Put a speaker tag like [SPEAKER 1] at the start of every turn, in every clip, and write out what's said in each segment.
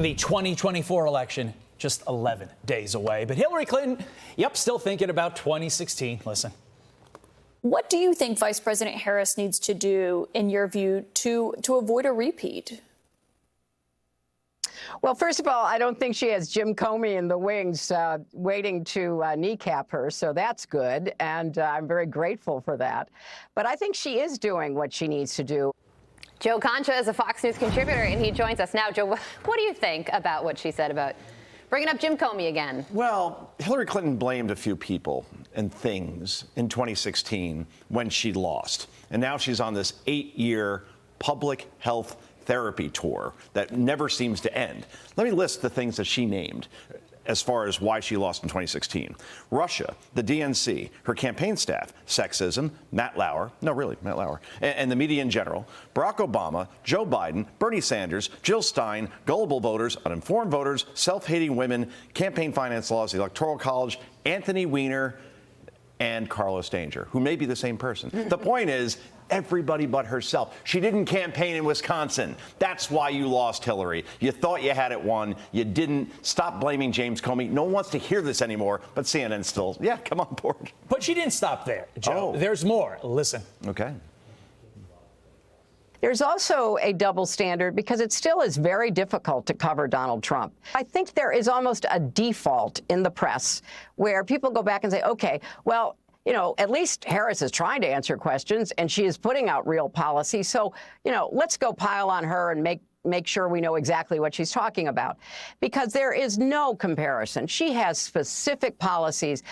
[SPEAKER 1] The 2024 election, just 11 days away. But Hillary Clinton, still thinking about 2016. Listen.
[SPEAKER 2] What do you think Vice President Harris needs to do, in your view, to avoid a repeat?
[SPEAKER 3] Well, first of all, I don't think she has Jim Comey in the wings waiting to kneecap her, so that's good, and I'm very grateful for that. But I think she is doing what she needs to do.
[SPEAKER 4] Joe Concha is a Fox News contributor, and he joins us now. Joe, what do you think about what she said about bringing up Jim Comey again?
[SPEAKER 5] Well, Hillary Clinton blamed a few people and things in 2016 when she lost. And now she's on this 8-year public health therapy tour that never seems to end. Let me list the things that she named as far as why she lost in 2016. Russia, the DNC, her campaign staff, sexism, Matt Lauer, and the media in general, Barack Obama, Joe Biden, Bernie Sanders, Jill Stein, gullible voters, uninformed voters, self-hating women, campaign finance laws, the Electoral College, Anthony Weiner, and Carlos Danger, who may be the same person. The point is, everybody but herself. She didn't campaign in Wisconsin. That's why you lost, Hillary. You thought you had it won. You didn't. Stop blaming James Comey. No one wants to hear this anymore, but CNN still, come on board.
[SPEAKER 1] But she didn't stop there, Joe. There's more. Listen.
[SPEAKER 5] Okay.
[SPEAKER 3] There's also a double standard because it still is very difficult to cover Donald Trump. I think there is almost a default in the press where people go back and say, okay, well, at least Harris is trying to answer questions and she is putting out real policy. So, let's go pile on her and make sure we know exactly what she's talking about, because there is no comparison. She has specific policies.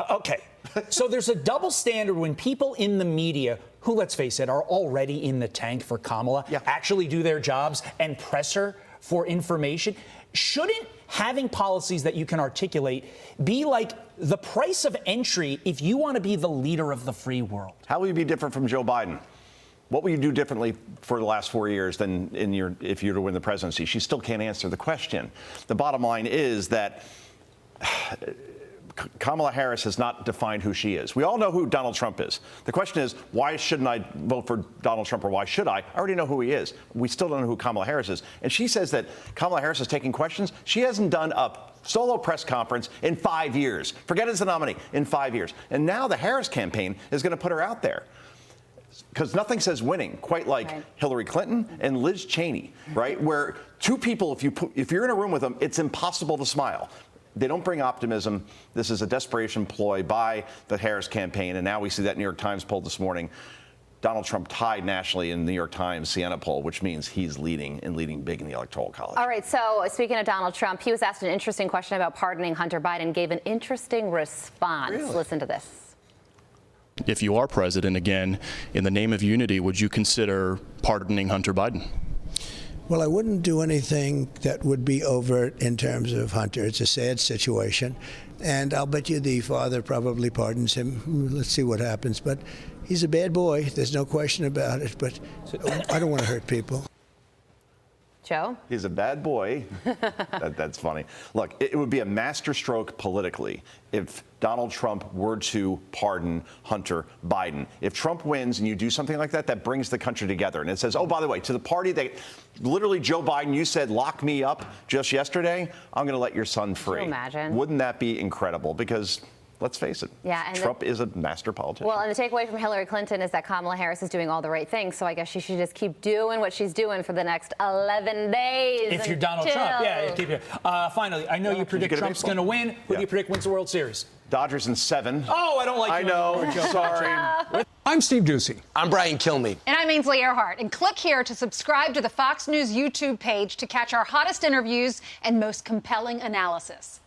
[SPEAKER 1] Okay. So there's a double standard when people in the media, who, let's face it, are already in the tank for Kamala, actually do their jobs and press her for information. Shouldn't having policies that you can articulate be like the price of entry if you want to be the leader of the free world?
[SPEAKER 5] How will you be different from Joe Biden? What will you do differently for the last 4 years than if you were to win the presidency? She still can't answer the question. The bottom line is that Kamala Harris has not defined who she is. We all know who Donald Trump is. The question is, why shouldn't I vote for Donald Trump, or why should I? I already know who he is. We still don't know who Kamala Harris is. And she says that Kamala Harris is taking questions. She hasn't done a solo press conference in 5 years. Forget as a nominee, in 5 years. And now the Harris campaign is going to put her out there. Because nothing says winning quite like Hillary Clinton and Liz Cheney, right? Where two people, if you're in a room with them, it's impossible to smile. They don't bring optimism. This is a desperation ploy by the Harris campaign. And now we see that New York Times poll this morning. Donald Trump tied nationally in the New York Times Siena poll, which means he's leading big in the Electoral College.
[SPEAKER 4] All right. So speaking of Donald Trump, he was asked an interesting question about pardoning Hunter Biden, gave an interesting response. Really? Listen to this.
[SPEAKER 6] If you are president again, in the name of unity, would you consider pardoning Hunter Biden?
[SPEAKER 7] Well, I wouldn't do anything that would be overt in terms of Hunter. It's a sad situation. And I'll bet you the father probably pardons him. Let's see what happens. But he's a bad boy. There's no question about it. But I don't want to hurt people.
[SPEAKER 4] Joe?
[SPEAKER 5] He's a bad boy. That's funny. Look, it would be a masterstroke politically if Donald Trump were to pardon Hunter Biden. If Trump wins and you do something like that, that brings the country together. And it says, oh, by the way, to the party that literally Joe Biden, you said, lock me up just yesterday, I'm going to let your son free.
[SPEAKER 4] Can you imagine?
[SPEAKER 5] Wouldn't that be incredible? Because let's face it, Trump is a master politician.
[SPEAKER 4] Well, and the takeaway from Hillary Clinton is that Kamala Harris is doing all the right things. So I guess she should just keep doing what she's doing for the next 11 days.
[SPEAKER 1] If you're Donald Trump, keep it. Finally, I know you predict Trump's going to win. Who do you predict wins the World Series?
[SPEAKER 5] Dodgers in 7.
[SPEAKER 1] Oh, I don't like you.
[SPEAKER 5] I know. Sorry.
[SPEAKER 8] I'm Steve Ducey.
[SPEAKER 9] I'm Brian Kilmeade.
[SPEAKER 10] And I'm Ainsley Earhart. And click here to subscribe to the Fox News YouTube page to catch our hottest interviews and most compelling analysis.